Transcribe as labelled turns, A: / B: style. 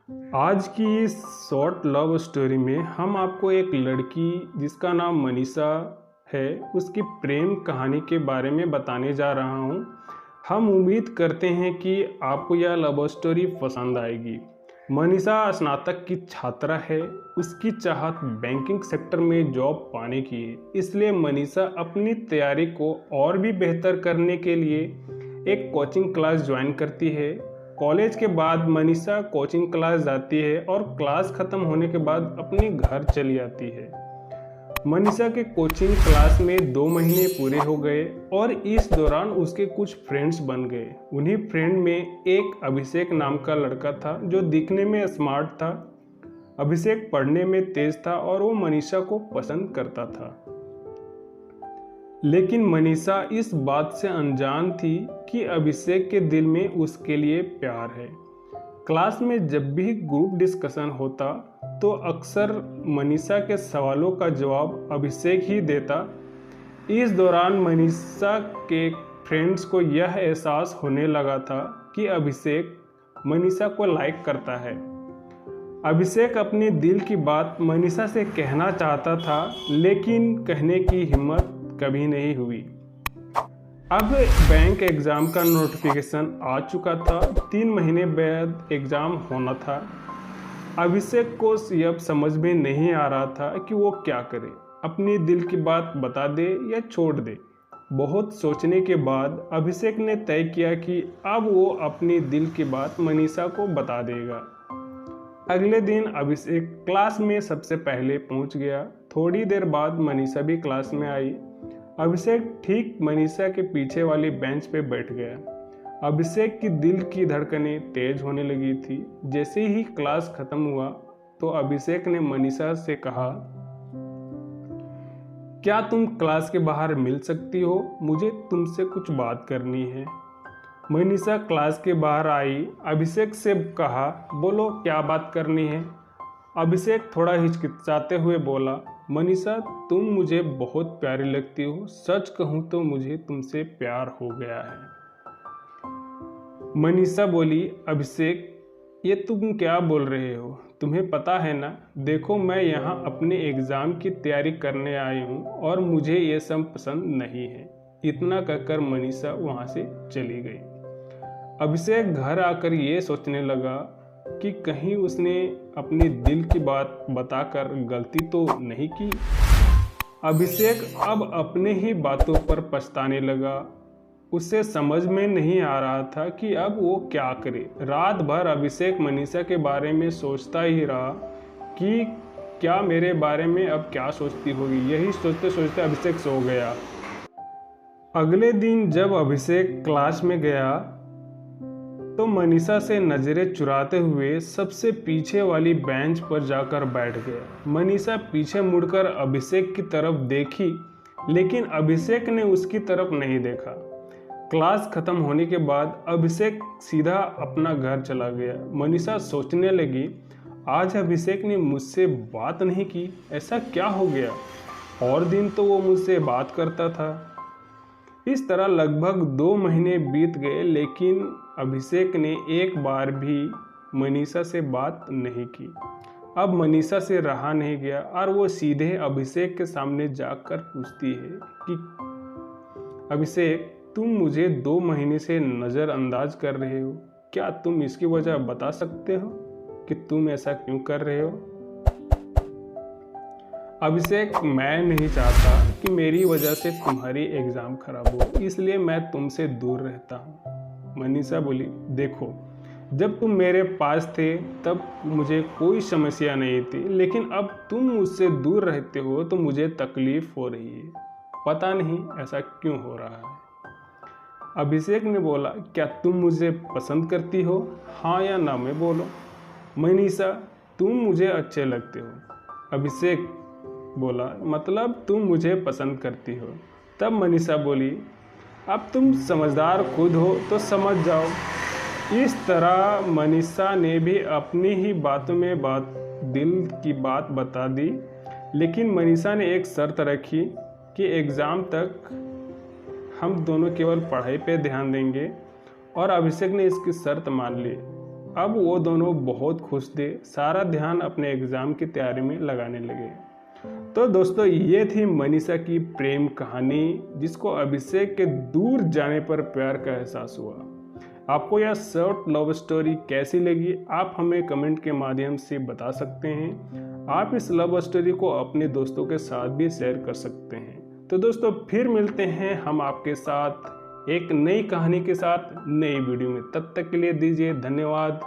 A: आज की इस शॉर्ट लव स्टोरी में हम आपको एक लड़की जिसका नाम मनीषा है उसकी प्रेम कहानी के बारे में बताने जा रहा हूँ। हम उम्मीद करते हैं कि आपको यह लव स्टोरी पसंद आएगी। मनीषा स्नातक की छात्रा है। उसकी चाहत बैंकिंग सेक्टर में जॉब पाने की है, इसलिए मनीषा अपनी तैयारी को और भी बेहतर करने के लिए एक कोचिंग क्लास ज्वाइन करती है। कॉलेज के बाद मनीषा कोचिंग क्लास जाती है और क्लास खत्म होने के बाद अपने घर चली आती है। मनीषा के कोचिंग क्लास में 2 महीने पूरे हो गए और इस दौरान उसके कुछ फ्रेंड्स बन गए। उन्हीं फ्रेंड में एक अभिषेक नाम का लड़का था जो दिखने में स्मार्ट था। अभिषेक पढ़ने में तेज था और वो मनीषा को पसंद करता था। लेकिन मनीषा इस बात से अनजान थी कि अभिषेक के दिल में उसके लिए प्यार है। क्लास में जब भी ग्रुप डिस्कशन होता तो अक्सर मनीषा के सवालों का जवाब अभिषेक ही देता। इस दौरान मनीषा के फ्रेंड्स को यह एहसास होने लगा था कि अभिषेक मनीषा को लाइक करता है। अभिषेक अपने दिल की बात मनीषा से कहना चाहता था, लेकिन कहने की हिम्मत कभी नहीं हुई। अब बैंक एग्ज़ाम का नोटिफिकेशन आ चुका था। 3 महीने बाद एग्ज़ाम होना था। अभिषेक को यह समझ में नहीं आ रहा था कि वो क्या करे, अपनी दिल की बात बता दे या छोड़ दे। बहुत सोचने के बाद अभिषेक ने तय किया कि अब वो अपनी दिल की बात मनीषा को बता देगा। अगले दिन अभिषेक क्लास में सबसे पहले पहुंच गया। थोड़ी देर बाद मनीषा भी क्लास में आई। अभिषेक ठीक मनीषा के पीछे वाली बेंच पे बैठ गया। अभिषेक की दिल की धड़कनें तेज होने लगी थी। जैसे ही क्लास खत्म हुआ तो अभिषेक ने मनीषा से कहा, क्या तुम क्लास के बाहर मिल सकती हो? मुझे तुमसे कुछ बात करनी है। मनीषा क्लास के बाहर आई। अभिषेक से कहा, बोलो क्या बात करनी है? अभिषेक थोड़ा हिचकिचाते हुए बोला, मनीषा तुम मुझे बहुत प्यारी लगती हो। सच कहूँ तो मुझे तुमसे प्यार हो गया है। मनीषा बोली, अभिषेक ये तुम क्या बोल रहे हो? तुम्हें पता है ना, देखो मैं यहाँ अपने एग्ज़ाम की तैयारी करने आई हूँ और मुझे ये सब पसंद नहीं है। इतना कहकर मनीषा वहाँ से चली गई। अभिषेक घर आकर ये सोचने लगा कि कहीं उसने अपनी दिल की बात बताकर गलती तो नहीं की। अभिषेक अब अपने ही बातों पर पछताने लगा। उसे समझ में नहीं आ रहा था कि अब वो क्या करे। रात भर अभिषेक मनीषा के बारे में सोचता ही रहा कि क्या मेरे बारे में अब क्या सोचती होगी। यही सोचते सोचते अभिषेक सो गया। अगले दिन जब अभिषेक क्लास में गया तो मनीषा से नज़रें चुराते हुए सबसे पीछे वाली बेंच पर जाकर बैठ गया। मनीषा पीछे मुड़कर अभिषेक की तरफ देखी, लेकिन अभिषेक ने उसकी तरफ नहीं देखा। क्लास खत्म होने के बाद अभिषेक सीधा अपना घर चला गया। मनीषा सोचने लगी, आज अभिषेक ने मुझसे बात नहीं की, ऐसा क्या हो गया? और दिन तो वो मुझसे बात करता था। इस तरह लगभग 2 महीने बीत गए, लेकिन अभिषेक ने एक बार भी मनीषा से बात नहीं की। अब मनीषा से रहा नहीं गया और वो सीधे अभिषेक के सामने जाकर पूछती है कि अभिषेक तुम मुझे 2 महीने से नज़रअंदाज कर रहे हो। क्या तुम इसकी वजह बता सकते हो कि तुम ऐसा क्यों कर रहे हो? अभिषेक, मैं नहीं चाहता कि मेरी वजह से तुम्हारी एग्ज़ाम खराब हो, इसलिए मैं तुमसे दूर रहता हूँ। मनीषा बोली, देखो जब तुम मेरे पास थे तब मुझे कोई समस्या नहीं थी, लेकिन अब तुम मुझसे दूर रहते हो तो मुझे तकलीफ हो रही है। पता नहीं ऐसा क्यों हो रहा है। अभिषेक ने बोला, क्या तुम मुझे पसंद करती हो? हाँ या ना में बोलो। मनीषा, तुम मुझे अच्छे लगते हो। अभिषेक बोला, मतलब तुम मुझे पसंद करती हो। तब मनीषा बोली, अब तुम समझदार खुद हो तो समझ जाओ। इस तरह मनीषा ने भी अपनी ही बातों में दिल की बात बता दी, लेकिन मनीषा ने एक शर्त रखी कि एग्ज़ाम तक हम दोनों केवल पढ़ाई पे ध्यान देंगे, और अभिषेक ने इसकी शर्त मान ली। अब वो दोनों बहुत खुश थे, सारा ध्यान अपने एग्ज़ाम की तैयारी में लगाने लगे। तो दोस्तों, ये थी मनीषा की प्रेम कहानी, जिसको अभिषेक के दूर जाने पर प्यार का एहसास हुआ। आपको यह शॉर्ट लव स्टोरी कैसी लगी, आप हमें कमेंट के माध्यम से बता सकते हैं। आप इस लव स्टोरी को अपने दोस्तों के साथ भी शेयर कर सकते हैं। तो दोस्तों, फिर मिलते हैं हम आपके साथ एक नई कहानी के साथ नई वीडियो में। तब तक के लिए दीजिए धन्यवाद।